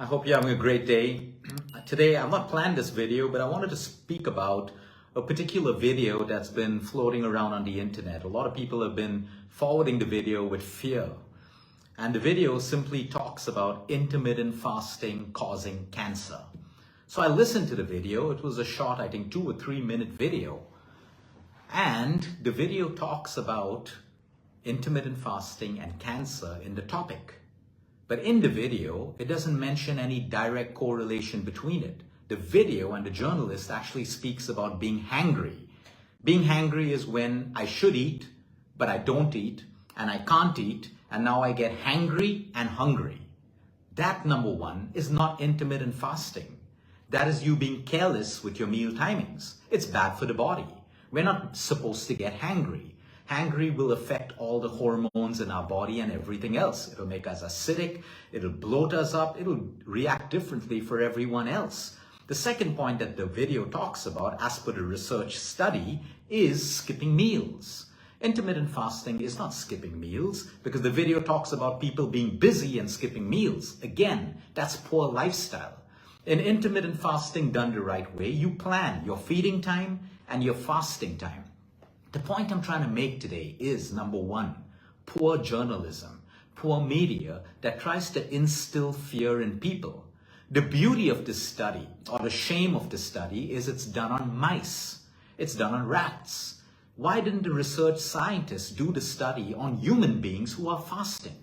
hope you're having a great day. Today, I've not planned this video, but I wanted to speak about a particular video that's been floating around on the internet. A lot of people have been forwarding the video with fear. And the video simply talks about intermittent fasting causing cancer. So I listened to the video. It was a short, I think, 2 or 3 minute video. And the video talks about intermittent fasting and cancer in the topic. But in the video, it doesn't mention any direct correlation between it. The video and the journalist actually speaks about being hangry. Being hangry is when I should eat, but I don't eat, and I can't eat, and now I get hangry and hungry. That, number one, is not intermittent fasting. That is you being careless with your meal timings. It's bad for the body. We're not supposed to get hangry. Hangry will affect all the hormones in our body and everything else. It'll make us acidic, it'll bloat us up, it'll react differently for everyone else. The second point that the video talks about, as per the research study, is skipping meals. Intermittent fasting is not skipping meals because the video talks about people being busy and skipping meals. Again, that's poor lifestyle. In intermittent fasting done the right way, you plan your feeding time and your fasting time. The point I'm trying to make today is, number one, poor journalism, poor media that tries to instill fear in people. The beauty of this study, or the shame of this study, is it's done on mice. It's done on rats. Why didn't the research scientists do the study on human beings who are fasting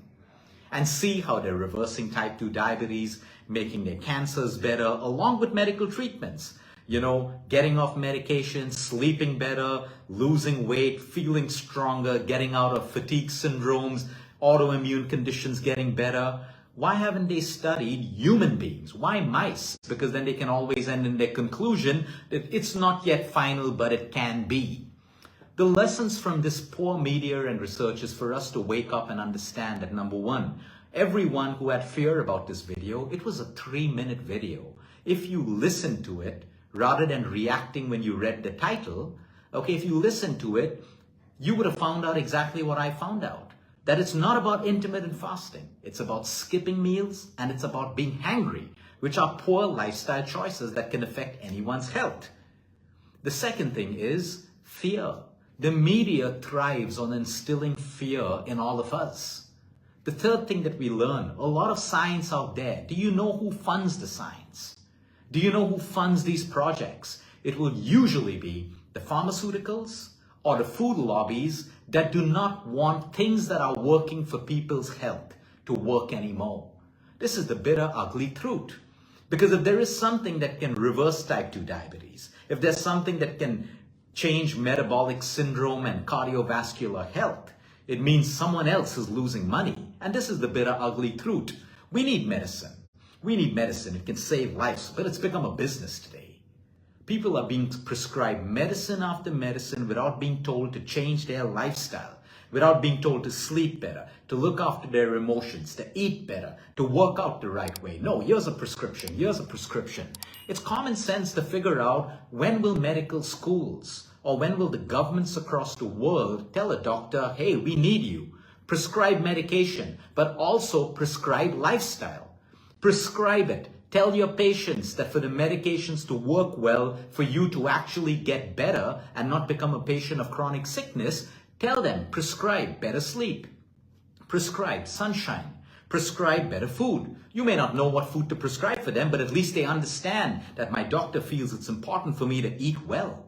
and see how they're reversing type 2 diabetes, making their cancers better, along with medical treatments? You know, getting off medication, sleeping better, losing weight, feeling stronger, getting out of fatigue syndromes, autoimmune conditions getting better. Why haven't they studied human beings? Why mice? Because then they can always end in their conclusion that it's not yet final, but it can be. The lessons from this poor media and research is for us to wake up and understand that, number one, everyone who had fear about this video, it was a 3-minute video. If you listen to it, rather than reacting when you read the title, okay, if you listen to it, you would have found out exactly what I found out. That it's not about intermittent fasting. It's about skipping meals and it's about being hangry, which are poor lifestyle choices that can affect anyone's health. The second thing is fear. The media thrives on instilling fear in all of us. The third thing that we learn, a lot of science out there. Do you know who funds the science? Do you know who funds these projects? It will usually be the pharmaceuticals or the food lobbies that do not want things that are working for people's health to work anymore. This is the bitter, ugly truth. Because if there is something that can reverse type 2 diabetes, if there's something that can change metabolic syndrome and cardiovascular health, it means someone else is losing money. And this is the bitter, ugly truth. We need medicine. We need medicine. It can save lives, but it's become a business today. People are being prescribed medicine after medicine without being told to change their lifestyle, without being told to sleep better, to look after their emotions, to eat better, to work out the right way. No, here's a prescription. Here's a prescription. It's common sense to figure out when will medical schools or when will the governments across the world tell a doctor, hey, we need you. Prescribe medication, but also prescribe lifestyle. Prescribe it. Tell your patients that for the medications to work well, for you to actually get better and not become a patient of chronic sickness, tell them, prescribe better sleep, prescribe sunshine, prescribe better food. You may not know what food to prescribe for them, but at least they understand that my doctor feels it's important for me to eat well.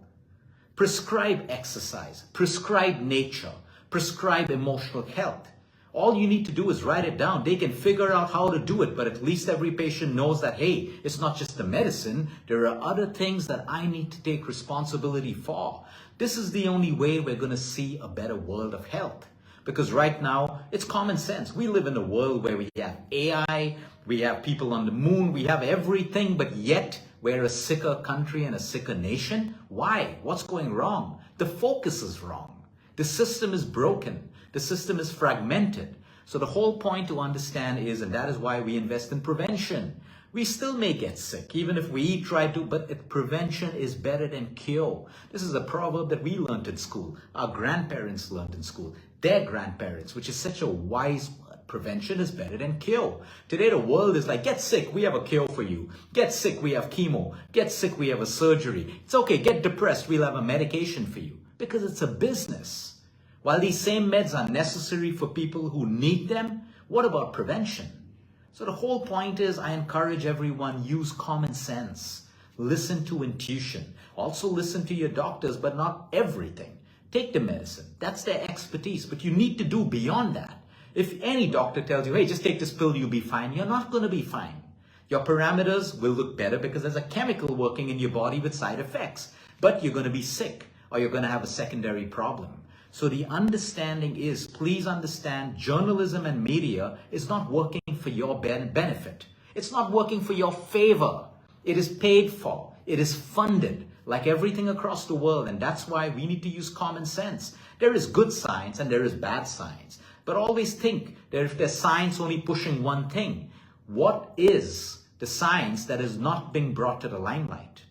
Prescribe exercise, prescribe nature, prescribe emotional health. All you need to do is write it down. They can figure out how to do it, but at least every patient knows that, hey, it's not just the medicine. There are other things that I need to take responsibility for. This is the only way we're going to see a better world of health. Because right now, it's common sense. We live in a world where we have AI, we have people on the moon, we have everything, but yet we're a sicker country and a sicker nation. Why? What's going wrong? The focus is wrong. The system is broken. The system is fragmented. So the whole point to understand is, and that is why we invest in prevention. We still may get sick, even if we try to, but prevention is better than cure. This is a proverb that we learned in school. Our grandparents learned in school. Their grandparents, which is such a wise word. but prevention is better than cure. Today, the world is like, get sick, we have a cure for you. Get sick, we have chemo. Get sick, we have a surgery. It's okay, get depressed, we'll have a medication for you. Because it's a business. While these same meds are necessary for people who need them, what about prevention? So the whole point is, I encourage everyone, use common sense. Listen to intuition. Also listen to your doctors, but not everything. Take the medicine. That's their expertise, but you need to do beyond that. If any doctor tells you, hey, just take this pill, you'll be fine, you're not going to be fine. Your parameters will look better because there's a chemical working in your body with side effects, but you're going to be sick or you're going to have a secondary problem. So the understanding is, please understand, journalism and media is not working for your benefit. It's not working for your favor. It is paid for. It is funded like everything across the world. And that's why we need to use common sense. There is good science and there is bad science. But always think that if there's science only pushing one thing, what is the science that is not being brought to the limelight?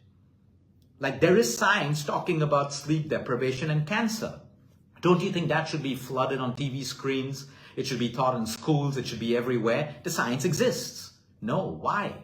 Like there is science talking about sleep deprivation and cancer. Don't you think that should be flooded on TV screens? It should be taught in schools. It should be everywhere. The science exists. No, why?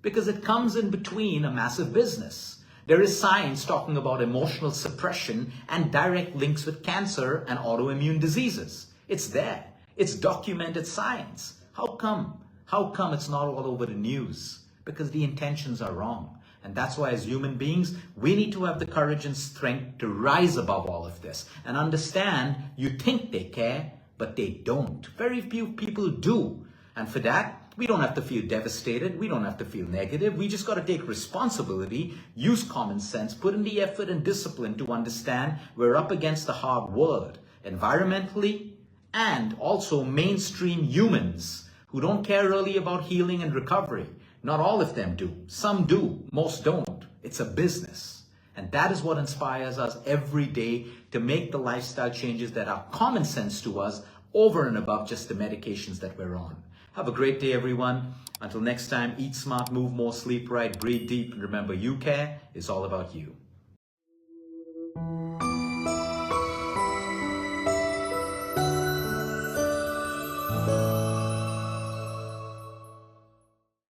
Because it comes in between a massive business. There is science talking about emotional suppression and direct links with cancer and autoimmune diseases. It's there. It's documented science. How come? How come it's not all over the news? Because the intentions are wrong. And that's why as human beings, we need to have the courage and strength to rise above all of this and understand you think they care, but they don't. Very few people do. And for that, we don't have to feel devastated. We don't have to feel negative. We just got to take responsibility, use common sense, put in the effort and discipline to understand we're up against the hard world, environmentally, and also mainstream humans who don't care really about healing and recovery. Not all of them do. Some do. Most don't. It's a business. And that is what inspires us every day to make the lifestyle changes that are common sense to us over and above just the medications that we're on. Have a great day, everyone. Until next time, eat smart, move more, sleep right, breathe deep, and remember, you care is all about you.